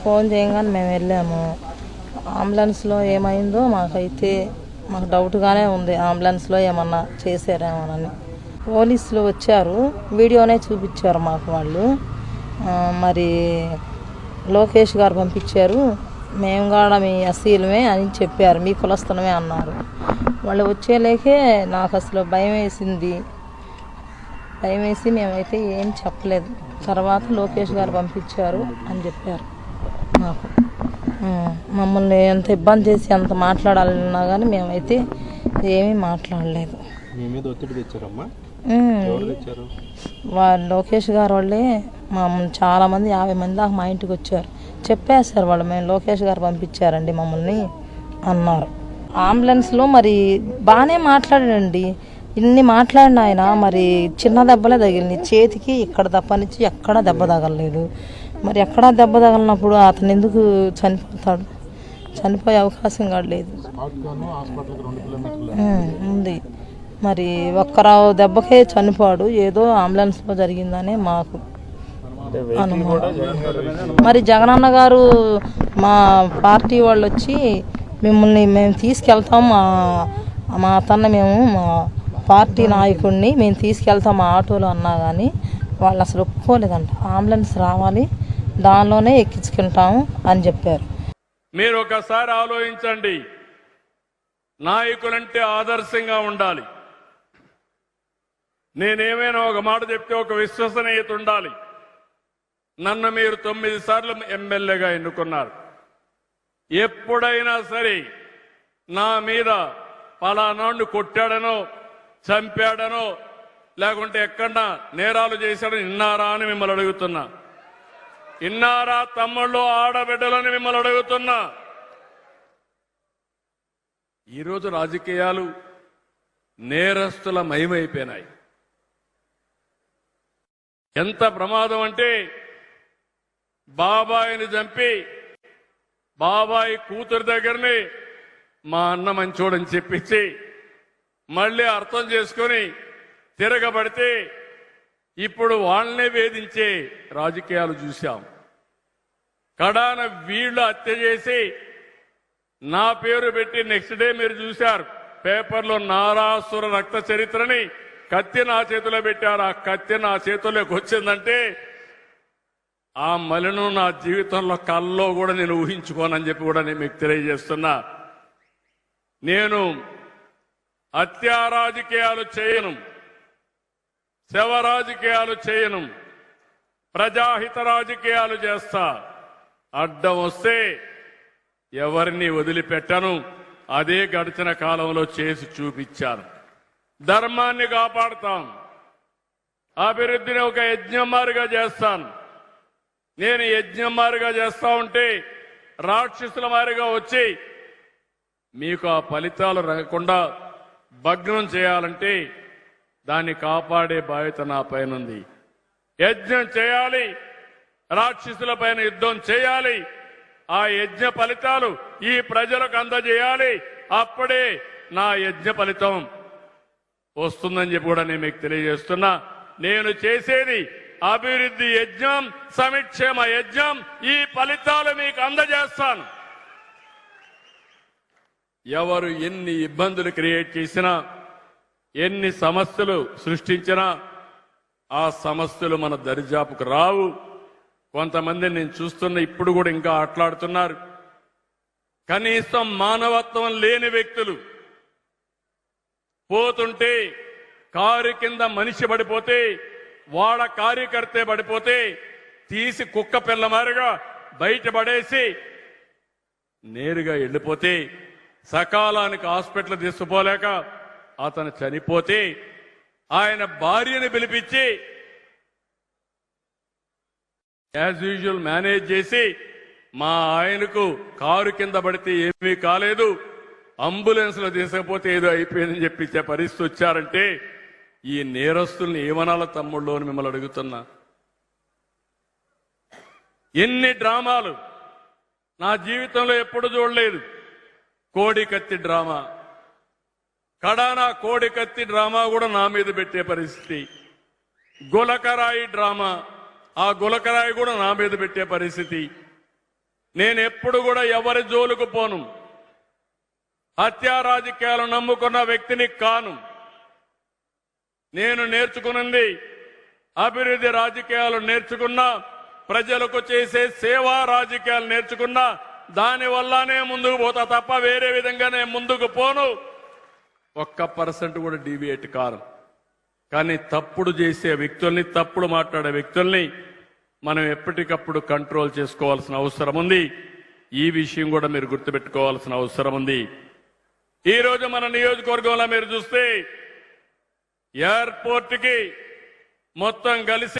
Phone చేయగానే మేము వెళ్ళాము. అంబులెన్స్లో ఏమైందో మాకు డౌట్గానే ఉంది. అంబులెన్స్లో ఏమన్నా చేశారేమోనని. పోలీసులు వచ్చారు, వీడియోనే చూపించారు మాకు వాళ్ళు. మరి లోకేష్ గారు పంపించారు, మేము కూడా మీ ఎస్సీలమే అని చెప్పారు, మీ కులస్తులమే అన్నారు. వాళ్ళు వచ్చేలేకే నాకు అసలు భయం వేసి మేమైతే ఏం చెప్పలేదు. తర్వాత లోకేష్ గారు పంపించారు అని చెప్పారు మాకు. మమ్మల్ని ఎంత ఇబ్బంది చేసి ఎంత మాట్లాడాలన్నా కానీ మేమైతే ఏమీ మాట్లాడలేదు. లోకేష్ గారు వాళ్ళే చాలామంది 50 మంది దాకా మా ఇంటికి వచ్చారు. చెప్పేశారు వాళ్ళు, మేము లోకేష్ గారు పంపించారండి మమ్మల్ని అన్నారు. అంబులెన్స్లో మరి బాగానే మాట్లాడాడండి. ఇన్ని మాట్లాడిన ఆయన మరి చిన్న దెబ్బలే తగిలినాయి చేతికి, ఇక్కడ తప్పనిచ్చి ఎక్కడా దెబ్బ తగలలేదు. మరి ఎక్కడా దెబ్బ తగలినప్పుడు అతను ఎందుకు చనిపోతాడు? చనిపోయే అవకాశం కూడా లేదు ఉంది. మరి ఒక్కరావు దెబ్బకే చనిపోడు, ఏదో అంబులెన్స్లో జరిగిందనే మాకు అనుమానం. మరి జగనన్న గారు మా పార్టీ వాళ్ళు వచ్చి మేము తీసుకెళ్తాం, మా అతన్ని మా పార్టీ నాయకుడిని మేము తీసుకెళ్తాం మా ఆటోలో అన్నా కానీ వాళ్ళు అసలు ఒప్పుకోలేదంట. అంబులెన్స్ రావాలి, దానిలోనే ఎక్కించుకుంటాము అని చెప్పారు. మీరు ఒకసారి ఆలోచించండి, నాయకులంటే ఆదర్శంగా ఉండాలి. నేనేమైనా ఒక మాట చెప్తే ఒక విశ్వసనీయత ఉండాలి. నన్ను మీరు 9 సార్లు ఎమ్మెల్యేగా ఎన్నుకున్నారు. ఎప్పుడైనా సరే నా మీద పలానాడు కొట్టాడనో చంపాడనో లేకుంటే ఎక్కడన్నా నేరాలు చేశాడని విన్నారా అని మిమ్మల్ని అడుగుతున్నా. విన్నారా తమ్ముళ్ళు ఆడబిడ్డలని మిమ్మల్ని అడుగుతున్నా. ఈరోజు రాజకీయాలు నేరస్తుల మయమైపోయినాయి. ఎంత ప్రమాదం అంటే బాబాయిని చంపి బాబాయి కూతురు దగ్గరని మా అన్న మంచోడని చెప్పించి మళ్ళీ అర్థం చేసుకొని తిరగబడితే ఇప్పుడు వాళ్ళనే వేధించే రాజకీయాలు చూశాం. కడాన వీళ్ళు హత్య చేసి నా పేరు పెట్టి నెక్స్ట్ డే మీరు చూశారు పేపర్లో నారాసుర రక్త చరిత్రని కత్తి నా చేతిలో పెట్టారు. ఆ కత్తి నా చేతిలోకి వచ్చిందంటే ఆ మలిను నా జీవితంలో కల్లో కూడా నేను ఊహించుకోనని చెప్పి కూడా నేను మీకు తెలియజేస్తున్నా. నేను హత్యా రాజకీయాలు చేయను, శవ రాజకీయాలు చేయను, ప్రజాహిత రాజకీయాలు చేస్తా. అడ్డం వస్తే ఎవరిని వదిలిపెట్టను. అదే గడిచిన కాలంలో చేసి చూపించాను. ధర్మాన్ని కాపాడుతాం, అభివృద్ధిని ఒక యజ్ఞమారిగా చేస్తాను. నేను యజ్ఞమారిగా చేస్తా ఉంటే రాక్షసుల మారిగా వచ్చి మీకు ఆ ఫలితాలు రాకుండా భగ్నం చేయాలంటే దాన్ని కాపాడే బాధ్యత నా పైన ఉంది. యజ్ఞం చేయాలి, రాక్షసుల పైన యుద్ధం చేయాలి. ఆ యజ్ఞ ఫలితాలు ఈ ప్రజలకు అందజేయాలి. అప్పుడే నా యజ్ఞ ఫలితం వస్తుందని చెప్పి కూడా నేను మీకు తెలియజేస్తున్నా. నేను చేసేది అభివృద్ధి యజ్ఞం, సంక్షేమ యజ్ఞం. ఈ ఫలితాలు మీకు అందజేస్తాను. ఎవరు ఎన్ని ఇబ్బందులు క్రియేట్ చేసినా, ఎన్ని సమస్యలు సృష్టించినా ఆ సమస్యలు మన దరిజాపుకు రావు. కొంతమంది నేను చూస్తున్న ఇప్పుడు కూడా ఇంకా ఆటలాడుతున్నారు. కనీసం మానవత్వం లేని వ్యక్తులు పోతుంటే కారు కింద మనిషి పడిపోతే, వాడ కార్యకర్తే పడిపోతే తీసి కుక్క పిల్ల మారిగా బయటపడేసి నేరుగా వెళ్ళిపోతే, సకాలానికి హాస్పిటల్ తీసుకుపోలేక అతను చనిపోతే ఆయన భార్యని పిలిపించి యాజ్ యూజువల్ మేనేజ్ చేసి మా ఆయనకు కారు కింద పడితే ఏమీ కాలేదు, అంబులెన్స్ లో తీసుకపోతే ఏదో అయిపోయిందని చెప్పించే పరిస్థితి వచ్చారంటే ఈ నేరస్తుల్ని ఏమనాల తమ్ముళ్ళు అని మిమ్మల్ని అడుగుతున్నా. ఎన్ని డ్రామాలు నా జీవితంలో ఎప్పుడు చూడలేదు. కోడికత్తి డ్రామా, కడానా కోడికత్తి డ్రామా కూడా నా మీద పెట్టే పరిస్థితి. గులకరాయి డ్రామా, ఆ గులకరాయి కూడా నా మీద పెట్టే పరిస్థితి. నేను ఎప్పుడు కూడా ఎవరి జోలుకు పోను. హత్యా రాజకీయాలు నమ్ముకున్న వ్యక్తిని కాను. నేను నేర్చుకున్నది అభివృద్ధి రాజకీయాలు నేర్చుకున్నా, ప్రజలకు చేసే సేవా రాజకీయాలు నేర్చుకున్నా. దాని వల్లనే ముందుకు పోతా తప్ప వేరే విధంగా నేను ముందుకు పోను. 1% కూడా డీవియేట్ కాను. కానీ తప్పుడు చేసే వ్యక్తుల్ని, తప్పుడు మాట్లాడే వ్యక్తుల్ని మనం ఎప్పటికప్పుడు కంట్రోల్ చేసుకోవాల్సిన అవసరం ఉంది. ఈ విషయం కూడా మీరు గుర్తుపెట్టుకోవాల్సిన అవసరం ఉంది. ఈ రోజు మన నియోజకవర్గంలో మీరు చూస్తే ఎయిర్పోర్ట్ కి మొత్తం కలిసి